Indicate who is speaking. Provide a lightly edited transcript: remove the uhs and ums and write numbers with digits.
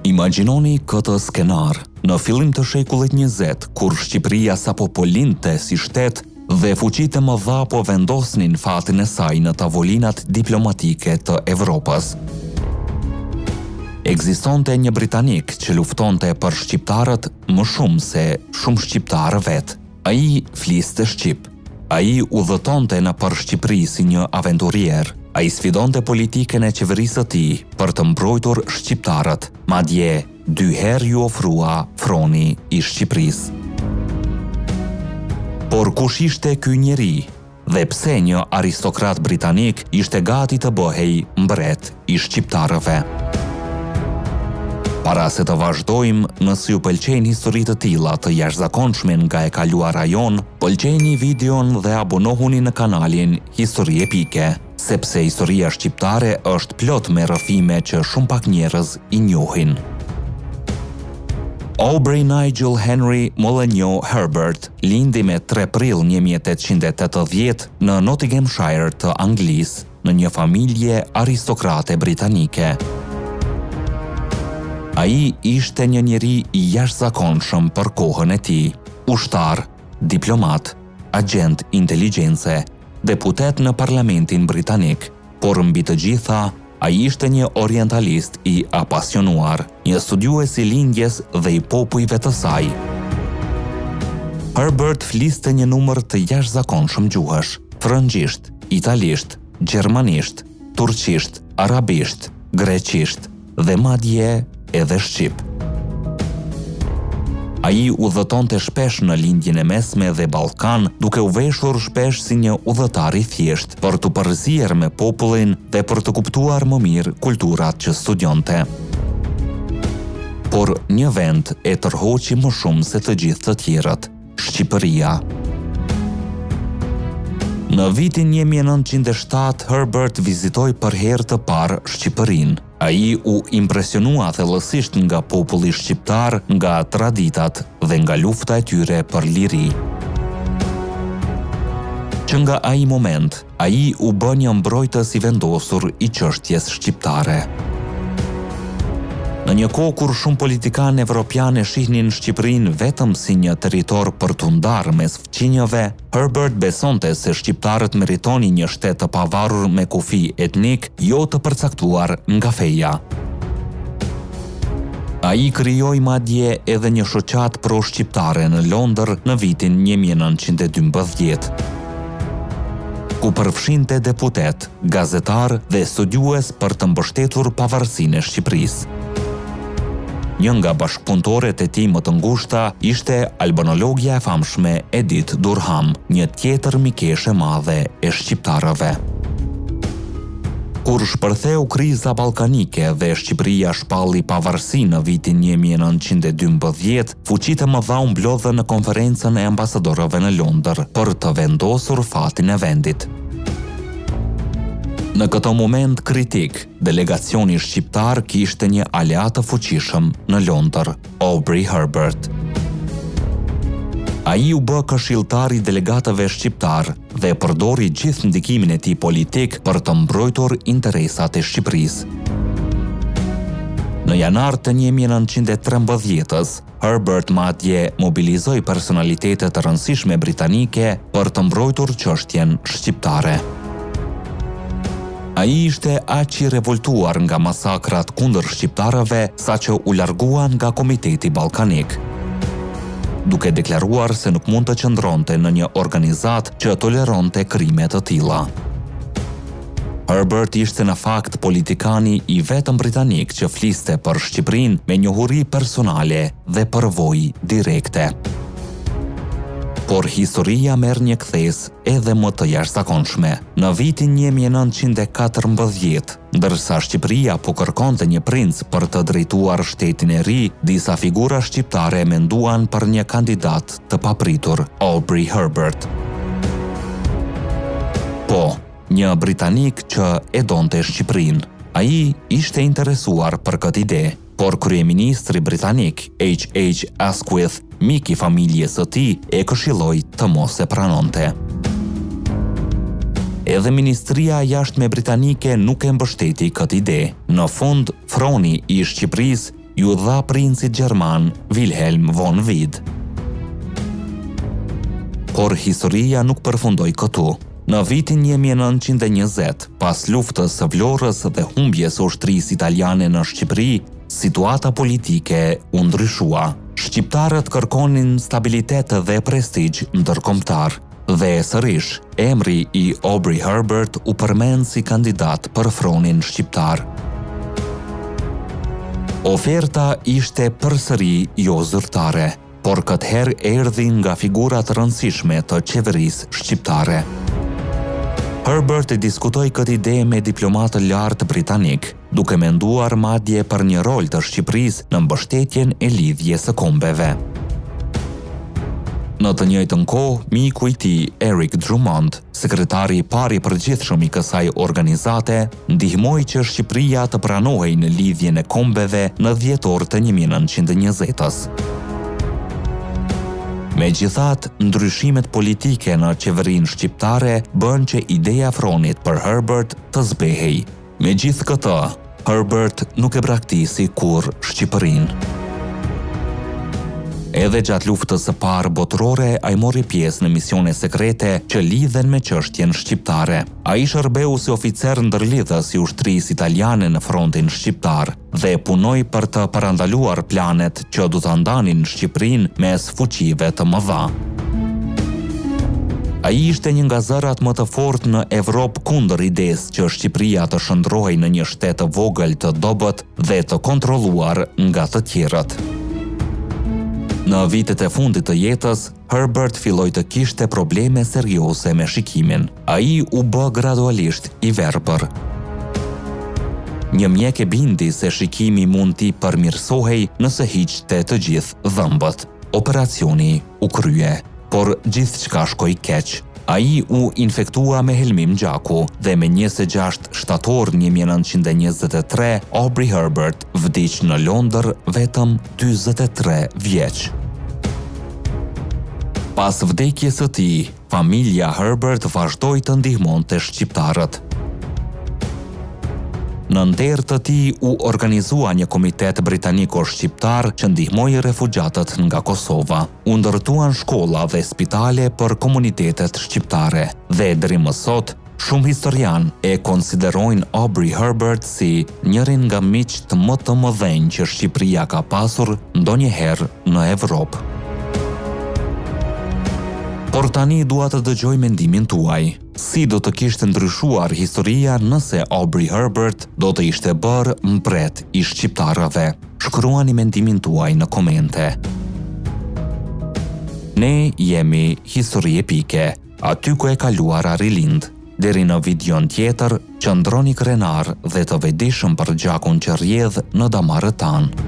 Speaker 1: Imagjinoni këtë skenar në fillim të shekullit 20, kur Shqipëria sapo po lindte si shtet dhe fuqitë e mëdha po vendosnin fatin e saj në tavolinat diplomatike të Evropës. Ekzistonte një britanik që luftonte për shqiptarët më shumë se shumë shqiptarë vetë. Ai fliste shqip. Ai udhëtonte në për Shqipëri si një aventurier. Ai sfidonte politikën e qeverisë së tij për të mbrojtur shqiptarët. Madje 2 herë ju ofrua froni i Shqipërisë. Por kush ishte ky njeri? Dhe pse një aristokrat britanik ishte gati të bëhej mbret i shqiptarëve? Para se të vazhdojmë, nëse ju pëlqejnë histori të tilla të jashtëzakonshme nga e kaluara jon, pëlqejini videon dhe abonohuni në kanalin Histori Epike, sepse historia shqiptare është plot me rrëfime që shumë pak njerëz i njohin. Aubrey Nigel Henry Molyneux Herbert lindi me 3 prill 1880 në Nottinghamshire të Anglisë, në një familje aristokrate britanike. Ai ishte një njeri i jashtëzakonshëm për kohën e tij, ushtar, diplomat, agent inteligjence, deputet në parlamentin britanik, por mbi të gjitha, ai ishte një orientalist i apasionuar, një studiues i lindjes dhe i popujve të saj. Herbert fliste një numër të jashtëzakonshëm gjuhësh: frëngjisht, italisht, gjermanisht, turqisht, arabisht, greqisht dhe madje edhe shqip. Ai udhëtonte shpesh në lindjen e mesme dhe Ballkan, duke u veshur shpesh si një udhëtar i thjesht, për të përzier me popullin dhe për të kuptuar më mirë kulturat që studionte. Por një vend e tërhoqi më shumë se të gjithë të tjerët: Shqipëria. Në vitin 1907, Herbert vizitoi për herë të parë Shqipërinë. Ai u impresionua thellësisht nga populli shqiptar, nga traditat dhe nga lufta e tyre për liri. Që nga ai moment, ai u bë një mbrojtës i vendosur i çështjes shqiptare. Në një kohë kur shumë politikanë evropianë shihnin Shqipërinë vetëm si një territor për t'u ndarë mes fqinjëve, Herbert besonte se shqiptarët meritonin një shtet të pavarur me kufi etnik, jo të përcaktuar nga feja. Ai krijoi madje edhe një shoqat pro-shqiptare në Londër në vitin 1912. Ku përfshinte deputet, gazetar dhe studiues për të mbështetur pavarësinë e Shqipërisë. Një nga bashkëpunëtoret e tij më të ngushta ishte albanologja e famshme Edith Durham, një tjetër mikeshe madhe e shqiptarëve. Kur shpërtheu kriza ballkanike dhe Shqipëria shpalli pavarësi në vitin 1912, fuqitë e mëdha u mblodhën në konferencën e ambasadorëve në Londër për të vendosur fatin e vendit. Në këtë moment kritik, delegacioni shqiptar kishte një aleat të fuqishëm në Londër, Aubrey Herbert. Ai u bë këshilltar i delegatëve shqiptar dhe përdori gjithë ndikimin e tij politik për të mbrojtur interesat e Shqipërisë. Në janar të 1913-s, Herbert madje mobilizoi personalitete të rëndësishme britanike për të mbrojtur çështjen shqiptare. Ai ishte aq i revoltuar nga masakrat kundër shqiptarëve saqë u largua nga Komiteti Ballkanik, duke deklaruar se nuk mund të qëndronte në një organizat që toleronte krime të tilla. Herbert ishte në fakt politikani i vetëm britanik që fliste për Shqipërinë me njohuri personale dhe përvojë direkte. Por historia merr një kthes edhe më të jashtëzakonshme. Në vitin 1914, ndërsa Shqipëria po kërkonte një princ për të drejtuar shtetin e ri, disa figura shqiptare menduan për një kandidat të papritur, Aubrey Herbert. Po, një britanik që e donte Shqipërinë. Ai ishte interesuar për këtë ide, por kryeministri britanik H.H. Asquith, mik i familjes së tij, e këshilloi të mos e pranonte. Edhe Ministria e Jashtme britanike nuk e mbështeti këtë ide. Në fund, froni i Shqipërisë ju dha princit gjerman Wilhelm von Wied. Por historia nuk përfundoi këtu. Në vitin 1920, pas luftës së Vlorës dhe humbjes së ushtrisë italiane në Shqipëri, situata politike u ndryshua. Shqiptarët kërkonin stabilitet dhe prestigj ndërkombëtar. Dhe sërish, emri i Aubrey Herbert u përmend si kandidat për fronin shqiptar. Oferta ishte përsëri jo zyrtare, por këtëherë erdhi nga figura të rëndësishme të qeverisë shqiptare. Herbert diskutoi këtë ide me diplomatë lartë britanik, duke menduar madje për një rol të Shqipërisë në mbështetjen e lidhjes së kombeve. Në të njëjtën kohë, miku i tij, Eric Drummond, sekretari i parë i përgjithshëm i kësaj organizate, ndihmoi që Shqipëria të pranohej në lidhjen e kombeve në dhjetor të 1920-s. Megjithatë, ndryshimet politike në qeverinë shqiptare bën që ideja fronit për Herbert të zbehej. Megjithkëtë, Herbert nuk e braktisi kurrë Shqipërinë. Edhe gjatë luftës së parë botërore, ai mori pjesë në misione sekrete që lidhen me çështjen shqiptare. Ai shërbeu si oficer ndërlidhës i ushtrisë italiane në frontin shqiptar dhe punoi për të parandaluar planet që do ta ndanin Shqipërinë mes fuqive të mëdha. Ai ishte një nga zërat më të fortë në Evropë kundër idesë që Shqipëria të shndrohej në një shtet të vogël të dobët dhe të kontrolluar nga të tjerët. Në vitet e fundit të jetës, Herbert filloi të kishte probleme serioze me shikimin. Ai u bë gradualisht i verbër. Një mjek e bindi se shikimi mund t'i përmirësohej nëse hiqte të gjithë dhëmbët. Operacioni u krye, por gjithçka shkoi keq. Ai u infektua me helmim gjaku dhe me 26 shtator 1923, Aubrey Herbert vdiq në Londër vetëm 43 vjeç. Pas vdekjes së tij, familja Herbert vazhdoi të ndihmonte shqiptarët. Në nder të tij u organizua një komitet britaniko-shqiptar që ndihmoi refugjatët nga Kosova. U ndërtuan shkolla dhe spitale për komunitetet shqiptare dhe deri më sot, shumë historian e konsiderojnë Aubrey Herbert si njërin nga miqtë më të mëdhenj që Shqipëria ka pasur ndonjëherë në Evropë. Por tani dua të dëgjoj mendimin tuaj. Si do të kishte ndryshuar historia nëse Aubrey Herbert do të ishte bërë mbret i shqiptarëve? Shkruani mendimin tuaj në komente. Ne jemi Histori Epike, aty ku e kaluara rilind. Deri në videon tjetër, qëndroni krenar dhe të vetëdijshëm për gjakun që rrjedh në damarët tanë.